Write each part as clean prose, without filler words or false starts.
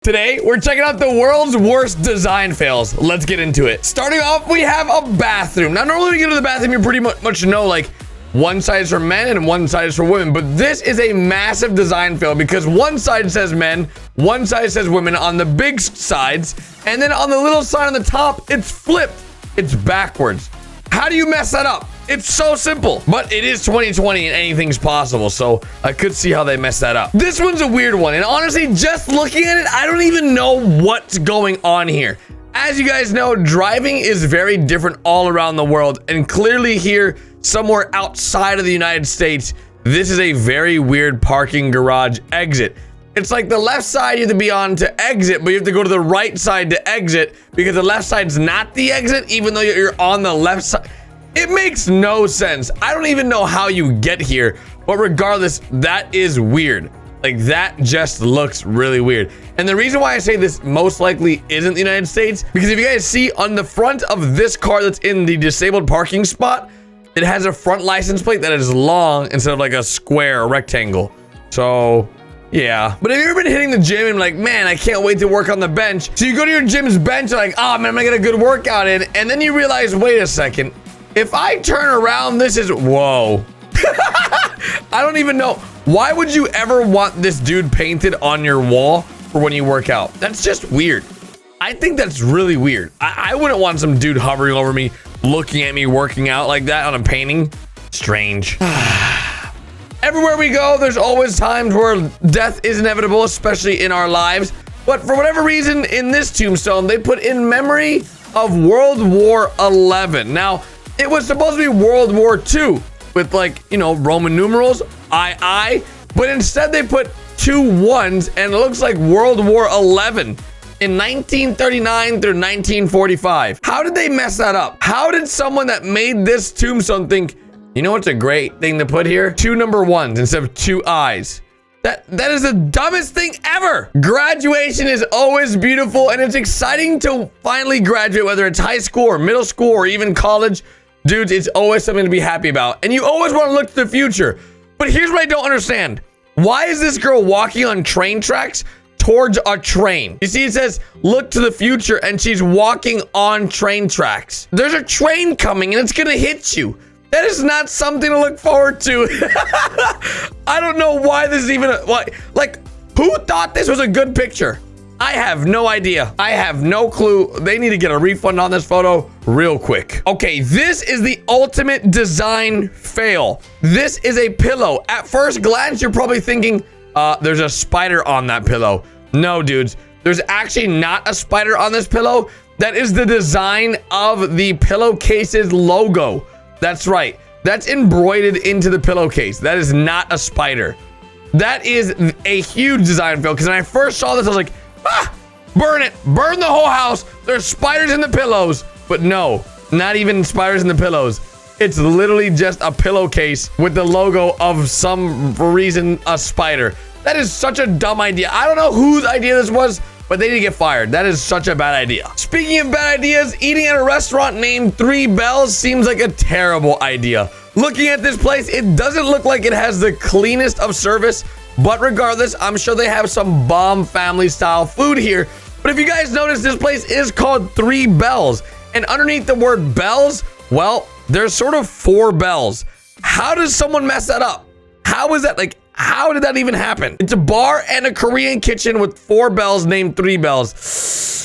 Today, we're checking out the world's worst design fails. Let's get into it. Starting off, we have a bathroom. Now, normally when you get to the bathroom, you pretty much know, like, one side is for men and one side is for women. But this is a massive design fail because one side says men, one side says women on the big sides. And then on the little side on the top, it's flipped. It's backwards. How do you mess that up? It's so simple, but it is 2020 and anything's possible, so I could see how they messed that up. This one's a weird one, and honestly, just looking at it, I don't even know what's going on here. As you guys know, driving is very different all around the world, and clearly here, somewhere outside of the United States, this is a very weird parking garage exit. It's like the left side you have to be on to exit, but you have to go to the right side to exit because the left side's not the exit, even though you're on the left side. It makes no sense. I don't even know how you get here, but regardless, that is weird. Like, that just looks really weird. And the reason why I say this most likely isn't the United States, because if you guys see on the front of this car that's in the disabled parking spot, it has a front license plate that is long instead of like a square or rectangle. So yeah, but have you ever been hitting the gym and like, man, I can't wait to work on the bench? So you go to your gym's bench, like, oh man, I'm gonna get a good workout in, and then you realize, wait a second, if I turn around, this is, whoa. I don't even know. Why would you ever want this dude painted on your wall for when you work out? That's just weird. I think that's really weird. I wouldn't want some dude hovering over me, looking at me working out like that on a painting. Strange. Everywhere we go, there's always times where death is inevitable, especially in our lives. But for whatever reason, in this tombstone, they put in memory of World War XI. Now, it was supposed to be World War II with, like, you know, Roman numerals, II, but instead they put 2 1s and it looks like World War XI in 1939 through 1945. How did they mess that up? How did someone that made this tombstone think, you know what's a great thing to put here? 2 number 1s instead of 2 I's. That is the dumbest thing ever. Graduation is always beautiful and it's exciting to finally graduate, whether it's high school or middle school or even college. Dudes, it's always something to be happy about. And you always want to look to the future. But here's what I don't understand. Why is this girl walking on train tracks towards a train? You see, it says, look to the future, and she's walking on train tracks. There's a train coming, and it's going to hit you. That is not something to look forward to. I don't know why this is even, like, who thought this was a good picture? I have no idea. I have no clue. They need to get a refund on this photo real quick. Okay, this is the ultimate design fail. This is a pillow. At first glance, you're probably thinking, there's a spider on that pillow. No, dudes, there's actually not a spider on this pillow. That is the design of the Pillowcase's logo. That's right. That's embroidered into the pillowcase. That is not a spider. That is a huge design fail, because when I first saw this, I was like, ah, burn it, burn the whole house. There's spiders in the pillows. But no, not even spiders in the pillows. It's literally just a pillowcase with the logo of some reason a spider. That is such a dumb idea. I don't know whose idea this was, but they need to get fired. That is such a bad idea. Speaking of bad ideas, eating at a restaurant named 3 Bells seems like a terrible idea. Looking at this place, it doesn't look like it has the cleanest of service. But regardless, I'm sure they have some bomb family style food here. But if you guys notice, this place is called 3 Bells. And underneath the word bells, well, there's sort of 4 bells. How does someone mess that up? How is that, like, how did that even happen? It's a bar and a Korean kitchen with 4 bells named 3 Bells.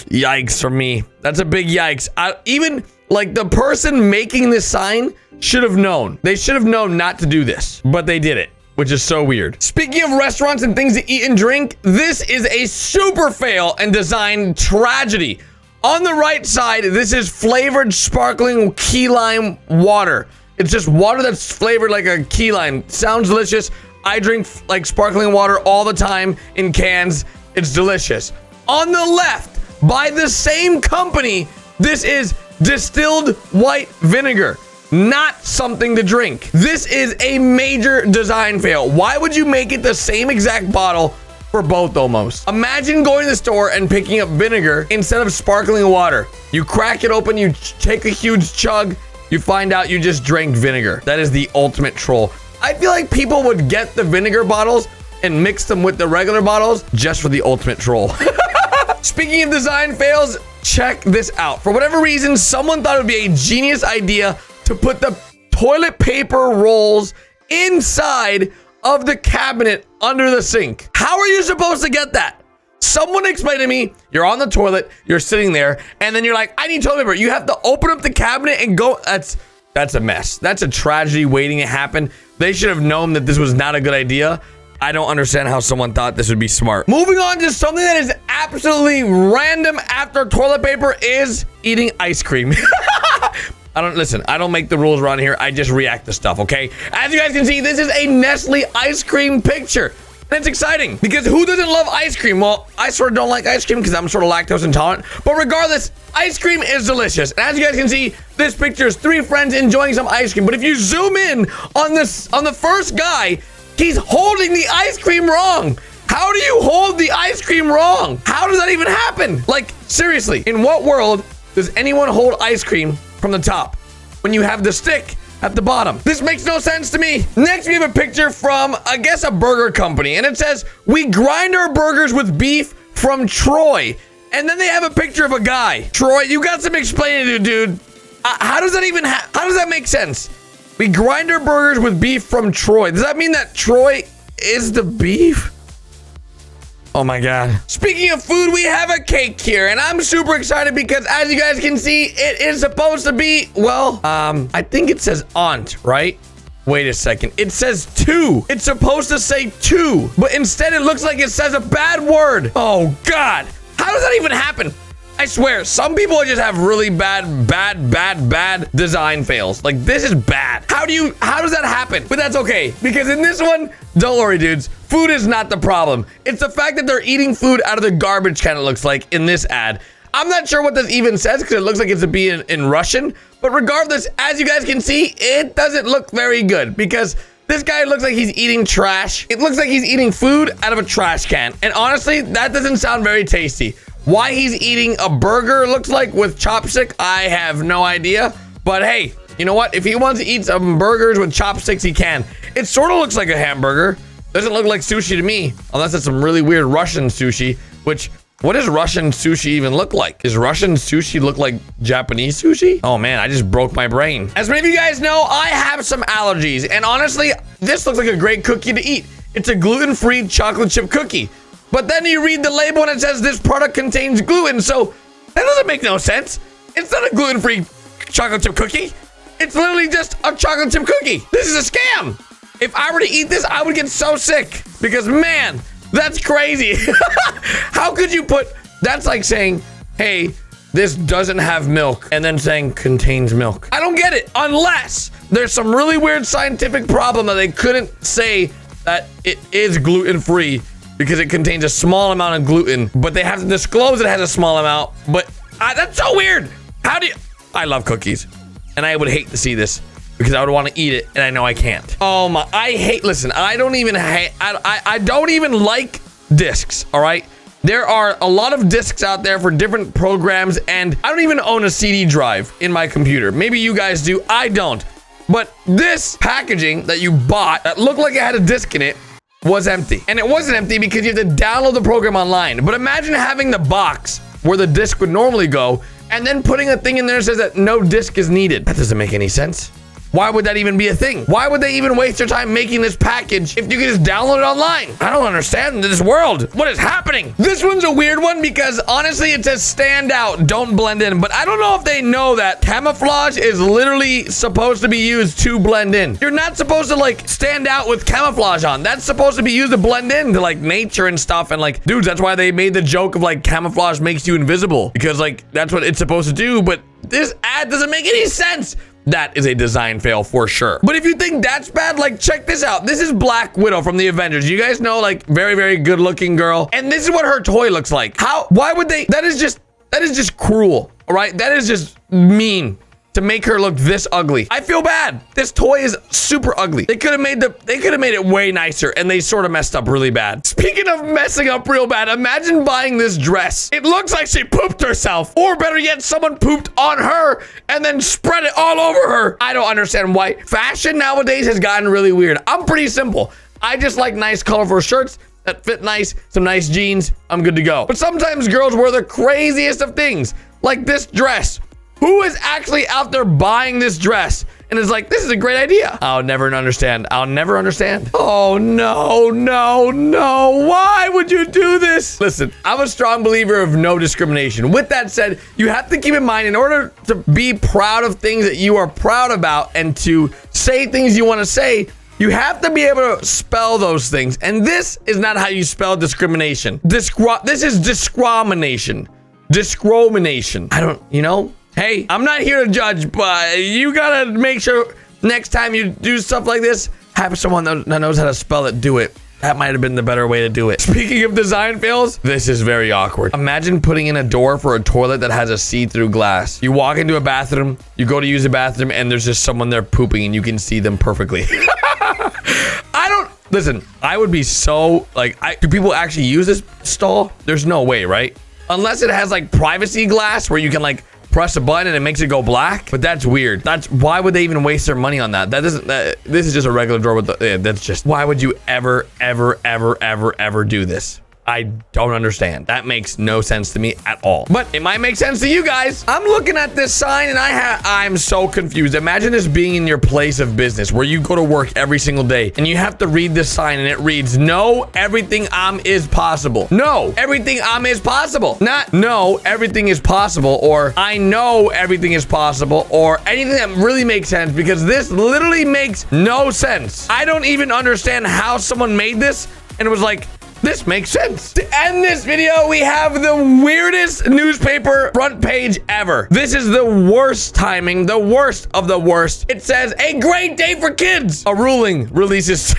Yikes for me. That's a big yikes. Even, like, the person making this sign should have known. They should have known not to do this, but they did it, which is so weird. Speaking of restaurants and things to eat and drink, this is a super fail and design tragedy. On the right side, this is flavored sparkling key lime water. It's just water that's flavored like a key lime. Sounds delicious. I drink like sparkling water all the time in cans. It's delicious. On the left, by the same company, this is distilled white vinegar. Not something to drink. This is a major design fail. Why would you make it the same exact bottle for both almost? Imagine going to the store and picking up vinegar instead of sparkling water. You crack it open, you take a huge chug, you find out you just drank vinegar. That is the ultimate troll. I feel like people would get the vinegar bottles and mix them with the regular bottles just for the ultimate troll. Speaking of design fails, check this out. For whatever reason, someone thought it would be a genius idea to put the toilet paper rolls inside of the cabinet under the sink. How are you supposed to get that? Someone explain to me, you're on the toilet, you're sitting there, and then you're like, I need toilet paper. You have to open up the cabinet and go. That's a mess. That's a tragedy waiting to happen. They should have known that this was not a good idea. I don't understand how someone thought this would be smart. Moving on to something that is absolutely random after toilet paper is eating ice cream. I don't make the rules around here. I just react to stuff, okay? As you guys can see, this is a Nestle ice cream picture. And it's exciting because who doesn't love ice cream? Well, I sort of don't like ice cream because I'm sort of lactose intolerant. But regardless, ice cream is delicious. And as you guys can see, this picture is 3 friends enjoying some ice cream. But if you zoom in on the first guy, he's holding the ice cream wrong. How do you hold the ice cream wrong? How does that even happen? Like, seriously, in what world does anyone hold ice cream from the top when you have the stick at the bottom? This makes no sense to me. Next, we have a picture from, I guess, a burger company. And it says, we grind our burgers with beef from Troy. And then they have a picture of a guy. Troy, you got some explaining to do, dude. How does that even, how does that make sense? We grind our burgers with beef from Troy. Does that mean that Troy is the beef? Oh my God. Speaking of food, we have a cake here, and I'm super excited because as you guys can see, it is supposed to be, well, I think it says aunt, right? Wait a second. It says 2. It's supposed to say 2, but instead it looks like it says a bad word. Oh God. How does that even happen? I swear, some people just have really bad design fails. Like, this is bad. How does that happen? But that's okay, because in this one, don't worry, dudes. Food is not the problem. It's the fact that they're eating food out of the garbage can, it looks like, in this ad. I'm not sure what this even says, because it looks like it's to be in Russian. But regardless, as you guys can see, it doesn't look very good, because this guy looks like he's eating trash. It looks like he's eating food out of a trash can. And honestly, that doesn't sound very tasty. Why he's eating a burger, looks like, with chopstick, I have no idea. But hey, you know what? If he wants to eat some burgers with chopsticks, he can. It sort of looks like a hamburger. Doesn't look like sushi to me, unless it's some really weird Russian sushi, which, what does Russian sushi even look like? Does Russian sushi look like Japanese sushi? Oh man, I just broke my brain. As many of you guys know, I have some allergies, and honestly, this looks like a great cookie to eat. It's a gluten-free chocolate chip cookie. But then you read the label and it says this product contains gluten, so that doesn't make no sense. It's not a gluten-free chocolate chip cookie. It's literally just a chocolate chip cookie. This is a scam. If I were to eat this, I would get so sick because, man, that's crazy. How could you put, that's like saying, hey, this doesn't have milk, and then saying contains milk. I don't get it, unless there's some really weird scientific problem that they couldn't say that it is gluten-free because it contains a small amount of gluten, but they have to disclose it has a small amount. But that's so weird. How do you, I love cookies, and I would hate to see this because I would want to eat it, and I know I can't. Oh my, listen, I don't even like discs, all right? There are a lot of discs out there for different programs, and I don't even own a CD drive in my computer. Maybe you guys do, I don't. But this packaging that you bought that looked like it had a disc in it was empty. And it wasn't empty because you have to download the program online. But imagine having the box where the disc would normally go and then putting a thing in there that says that no disc is needed. That doesn't make any sense. Why would that even be a thing? Why would they even waste their time making this package if you could just download it online? I don't understand this world. What is happening? This one's a weird one because honestly, it says stand out, don't blend in. But I don't know if they know that camouflage is literally supposed to be used to blend in. You're not supposed to like stand out with camouflage on. That's supposed to be used to blend in to like nature and stuff. And like, dudes, that's why they made the joke of like camouflage makes you invisible because like that's what it's supposed to do. But this ad doesn't make any sense. That is a design fail for sure. But if you think that's bad, like check this out. This is Black Widow from the Avengers. You guys know, like very, very good looking girl. And this is what her toy looks like. Why would they, that is just cruel. All right. That is just mean to make her look this ugly. I feel bad. This toy is super ugly. They could have made it way nicer and they sort of messed up really bad. Speaking of messing up real bad, imagine buying this dress. It looks like she pooped herself, or better yet, someone pooped on her and then spread it all over her. I don't understand why. Fashion nowadays has gotten really weird. I'm pretty simple. I just like nice colorful shirts that fit nice, some nice jeans, I'm good to go. But sometimes girls wear the craziest of things, like this dress. Who is actually out there buying this dress and is like, this is a great idea? I'll never understand. I'll never understand. Oh, no, no, no. Why would you do this? Listen, I'm a strong believer of no discrimination. With that said, you have to keep in mind, in order to be proud of things that you are proud about and to say things you want to say, you have to be able to spell those things. And this is not how you spell discrimination. This is discrimination. Discrimination. I don't, you know? Hey, I'm not here to judge, but you gotta make sure next time you do stuff like this, have someone that knows how to spell it do it. That might have been the better way to do it. Speaking of design fails, this is very awkward. Imagine putting in a door for a toilet that has a see-through glass. You walk into a bathroom, you go to use a bathroom, and there's just someone there pooping and you can see them perfectly. Listen, I would be so, like, do people actually use this stall? There's no way, right? Unless it has, like, privacy glass where you can, like, press a button and it makes it go black. But that's weird. Why would they even waste their money on that? This is just a regular door with that's just, why would you ever do this? I don't understand. That makes no sense to me at all. But it might make sense to you guys. I'm looking at this sign and I'm so confused. Imagine this being in your place of business where you go to work every single day and you have to read this sign and it reads, "No, everything is possible." No, everything is possible. Not no, everything is possible, or I know everything is possible, or anything that really makes sense, because this literally makes no sense. I don't even understand how someone made this and it was like, this makes sense. To end this video, we have the weirdest newspaper front page ever. This is the worst timing, the worst of the worst. It says, "A great day for kids. A ruling releases."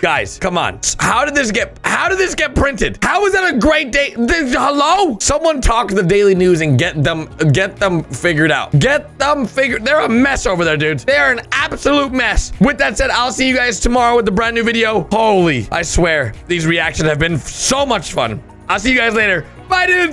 Guys, come on. How did this get printed? How is that a great day? Hello? Someone talk to the Daily News and get them figured out. They're a mess over there, dudes. They are an absolute mess. With that said, I'll see you guys tomorrow with a brand new video. Holy, I swear, these reactions have been so much fun. I'll see you guys later. Bye, dudes.